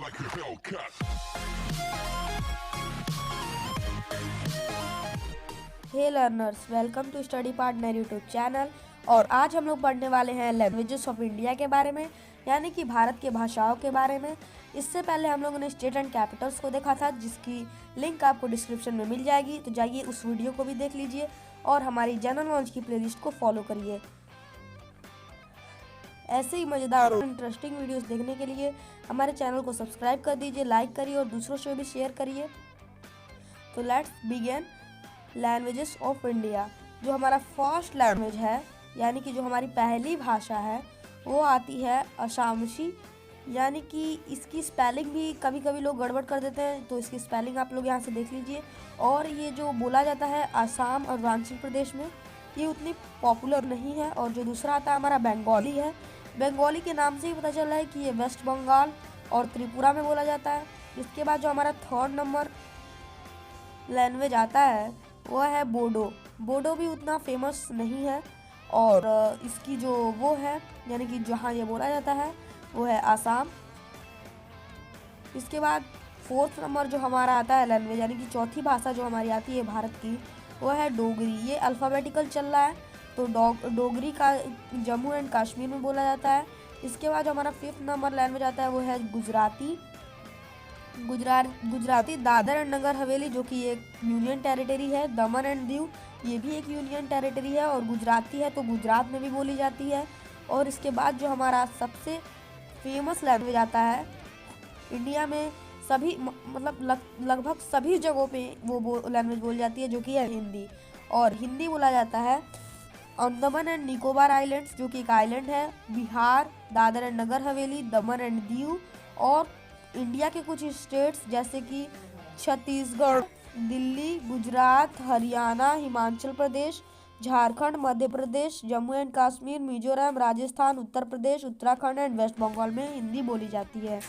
like a Hellcat. Hey learners, welcome to study partner YouTube channel. और आज हम लोग पढ़ने वाले हैं लैंग्वेजेस ऑफ इंडिया के बारे में, यानी कि भारत के भाषाओं के बारे में। इससे पहले हम लोगों ने स्टेट एंड कैपिटल्स को देखा था, जिसकी लिंक आपको डिस्क्रिप्शन में मिल जाएगी, तो जाइए उस वीडियो को भी देख लीजिए और हमारी जनरल नॉलेज की प्लेलिस्ट को फॉलो करिए। ऐसे ही मज़ेदार और इंटरेस्टिंग वीडियोस देखने के लिए हमारे चैनल को सब्सक्राइब कर दीजिए, लाइक करिए और दूसरों से भी शेयर करिए। तो let's begin languages of India. जो हमारा फर्स्ट लैंग्वेज है, यानी कि जो हमारी पहली भाषा है, वो आती है असामसी। यानी कि इसकी स्पेलिंग भी कभी कभी लोग गड़बड़ कर देते हैं, तो इसकी स्पेलिंग आप लोग यहाँ से देख लीजिए। और ये जो बोला जाता है आसाम और अरुणाचल प्रदेश में, ये उतनी पॉपुलर नहीं है। और जो दूसरा आता है हमारा बंगाली है। बंगाली के नाम से ही पता चल रहा है कि ये वेस्ट बंगाल और त्रिपुरा में बोला जाता है। इसके बाद जो हमारा थर्ड नंबर लैंग्वेज आता है वह है बोडो। बोडो भी उतना फेमस नहीं है, और इसकी जो वो है, यानी कि जहाँ ये बोला जाता है वो है आसाम। इसके बाद फोर्थ नंबर जो हमारा आता है लैंग्वेज, यानी कि चौथी भाषा जो हमारी आती है भारत की, वो है डोगरी। ये अल्फ़ाबेटिकल चल रहा है, तो डोगरी का जम्मू एंड कश्मीर में बोला जाता है। इसके बाद जो हमारा फिफ्थ नंबर लैंग्वेज आता है वो है गुजराती। गुजराती दादर एंड नगर हवेली, जो कि एक यूनियन टेरिटरी है। दमन एंड दीव, ये भी एक यूनियन टेरिटरी है और गुजराती है, तो गुजरात में भी बोली जाती है। और इसके बाद जो हमारा सबसे फेमस लैंग्वेज आता है इंडिया में, सभी मतलब लगभग सभी जगहों पे वो लैंग्वेज बोली जाती है, जो कि है हिंदी। और हिंदी बोला जाता है अंडमान एंड निकोबार आइलैंड्स, जो कि एक आइलैंड है, Bihar, Dadar and Nagar Haveli, Daman and Diu, और इंडिया के कुछ स्टेट्स जैसे कि Chhattisgarh, Delhi, Gujarat, Haryana, Himachal Pradesh, Jharkhand, Madhya Pradesh, Jammu and Kashmir, Mizoram, Rajasthan, Uttar Pradesh, Uttarakhand and West Bengal में हिंदी बोली जाती है।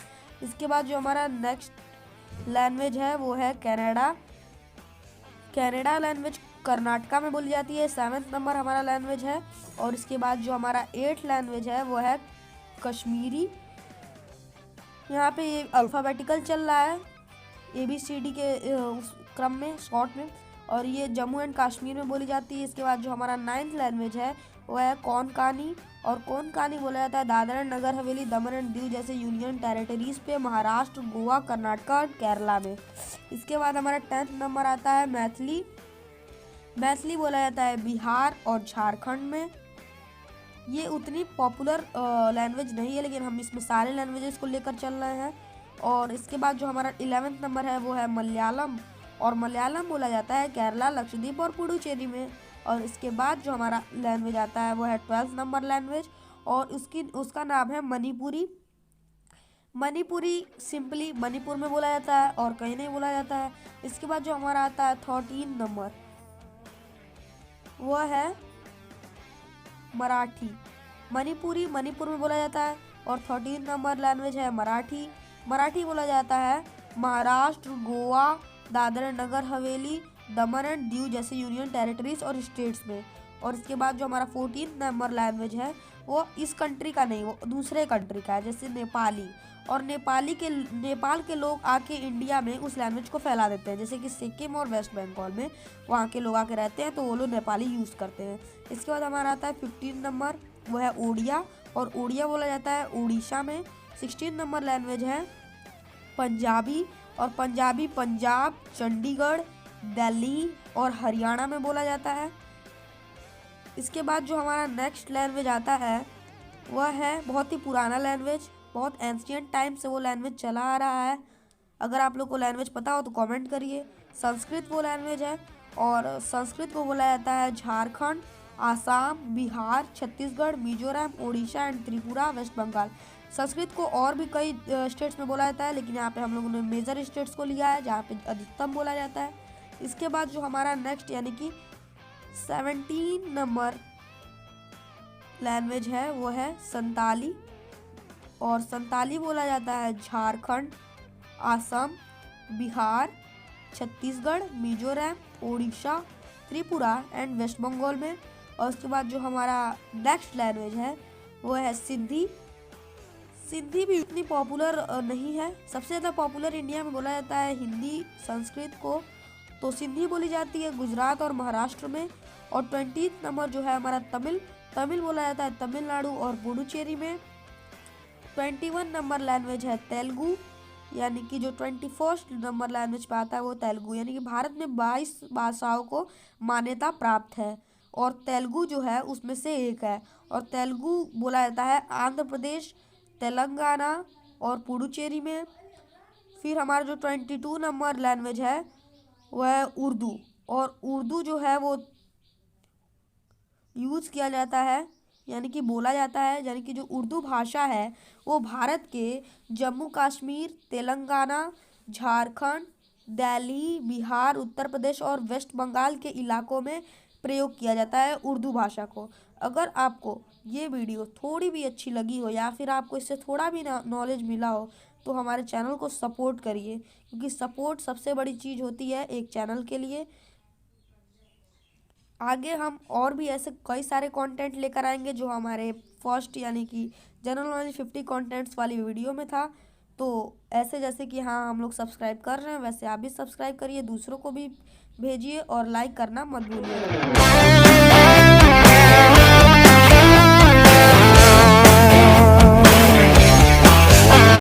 इसके बाद जो हमारा नेक्स्ट लैंग्वेज है वो है कनाडा। कनाडा लैंग्वेज कर्नाटका में बोली जाती है, 7th नंबर हमारा लैंग्वेज है। और इसके बाद जो हमारा 8th लैंग्वेज है वो है कश्मीरी। यहाँ पे ये अल्फ़ाबेटिकल चल रहा है, ABCD के उस क्रम में, शॉर्ट में, और ये जम्मू एंड कश्मीर में बोली जाती है। इसके बाद जो हमारा 9th लैंग्वेज है वो है कोंकणी, और कोंकणी बोला जाता है Dadar and Nagar Haveli, Daman and Diu जैसे यूनियन टेरिटरीज पे, महाराष्ट्र, गोवा, कर्नाटका और केरला में। इसके बाद हमारा 10th नंबर आता है मैथिली। मैथिली बोला जाता है बिहार और झारखंड में। ये उतनी पॉपुलर लैंग्वेज नहीं है, लेकिन हम इसमें सारे लैंग्वेजेस को लेकर चल रहे हैं। और इसके बाद जो हमारा 11th नंबर है वो है मलयालम, और मलयालम बोला जाता है केरला, लक्षद्वीप और पुडुचेरी में। और इसके बाद जो हमारा लैंग्वेज आता है वो है 12th नंबर लैंग्वेज, और उसका नाम है मणिपुरी। मणिपुरी सिंपली मणिपुर में बोला जाता है और कहीं नहीं बोला जाता है। इसके बाद जो हमारा आता है 13 नंबर, वो है मराठी। मणिपुरी मणिपुर में बोला जाता है, और 13 नंबर लैंग्वेज है मराठी। मराठी बोला जाता है Maharashtra, Goa, Dadar and Nagar Haveli, Daman and Diu जैसे यूनियन टेरिटरीज और स्टेट्स में। और इसके बाद जो हमारा 14 नंबर लैंग्वेज है वो इस कंट्री का नहीं, वो दूसरे कंट्री का है, जैसे नेपाली। और नेपाल के लोग आके इंडिया में उस लैंग्वेज को फैला देते हैं, जैसे कि सिक्किम और वेस्ट बंगाल में वहाँ के लोग आके रहते हैं, तो वो लोग नेपाली यूज़ करते हैं। इसके बाद हमारा आता है 15 नंबर, वो है उड़िया, और उड़िया बोला जाता है उड़ीसा में। 16 नंबर लैंग्वेज है पंजाबी, और पंजाबी पंजाब, चंडीगढ़, दिल्ली और हरियाणा में बोला जाता है। इसके बाद जो हमारा नेक्स्ट लैंग्वेज आता है वह है बहुत ही पुराना लैंग्वेज, बहुत एंशिएंट टाइम से वो लैंग्वेज चला आ रहा है। अगर आप लोग को लैंग्वेज पता हो तो कमेंट करिए। संस्कृत वो लैंग्वेज है, और संस्कृत को बोला जाता है झारखंड, आसाम, बिहार, छत्तीसगढ़, मिजोरम, उड़ीसा एंड त्रिपुरा, वेस्ट बंगाल। संस्कृत को और भी कई स्टेट्स में बोला जाता है, लेकिन यहाँ पे हम लोगों ने मेजर स्टेट्स को लिया है जहाँ पे अधिकतम बोला जाता है। इसके बाद जो हमारा नेक्स्ट यानी कि 17 नंबर लैंग्वेज है वो है संताली, और संताली बोला जाता है Jharkhand, Assam, Bihar, Chhattisgarh, Mizoram, Orissa, Tripura and West Bengal में। और उसके बाद जो हमारा नेक्स्ट लैंग्वेज है वो है सिंधी। सिंधी भी उतनी पॉपुलर नहीं है। सबसे ज़्यादा पॉपुलर इंडिया में बोला जाता है हिंदी, संस्कृत को, तो सिंधी बोली जाती है गुजरात और महाराष्ट्र में। और 20 नंबर जो है हमारा तमिल बोला जाता है तमिलनाडु और पुडुचेरी में। 21 नंबर लैंग्वेज है तेलुगु, यानी कि जो 21 नंबर लैंग्वेज पे आता है वो तेलुगु, यानी कि भारत में 22 भाषाओं को मान्यता प्राप्त है और तेलुगु जो है उसमें से एक है। और तेलुगु बोला जाता है आंध्र प्रदेश, तेलंगाना और पुडुचेरी में। फिर हमारा जो 22 नंबर लैंग्वेज है वह है उर्दू, और उर्दू जो है वो यूज़ किया जाता है, यानी कि बोला जाता है, यानी कि जो उर्दू भाषा है वो भारत के जम्मू कश्मीर, तेलंगाना, झारखंड, दिल्ली, बिहार, उत्तर प्रदेश और वेस्ट बंगाल के इलाकों में प्रयोग किया जाता है उर्दू भाषा को। अगर आपको ये वीडियो थोड़ी भी अच्छी लगी हो या फिर आपको इससे थोड़ा भी नॉलेज मिला हो तो हमारे चैनल को सपोर्ट करिए, क्योंकि सपोर्ट सबसे बड़ी चीज़ होती है एक चैनल के लिए। आगे हम और भी ऐसे कई सारे कंटेंट लेकर आएंगे जो हमारे फर्स्ट यानी कि जनरल नॉलेज 50 कंटेंट्स वाली वीडियो में था। तो ऐसे जैसे कि हाँ हम लोग सब्सक्राइब कर रहे हैं वैसे आप भी सब्सक्राइब करिए, दूसरों को भी भेजिए और लाइक करना मत भूलिए।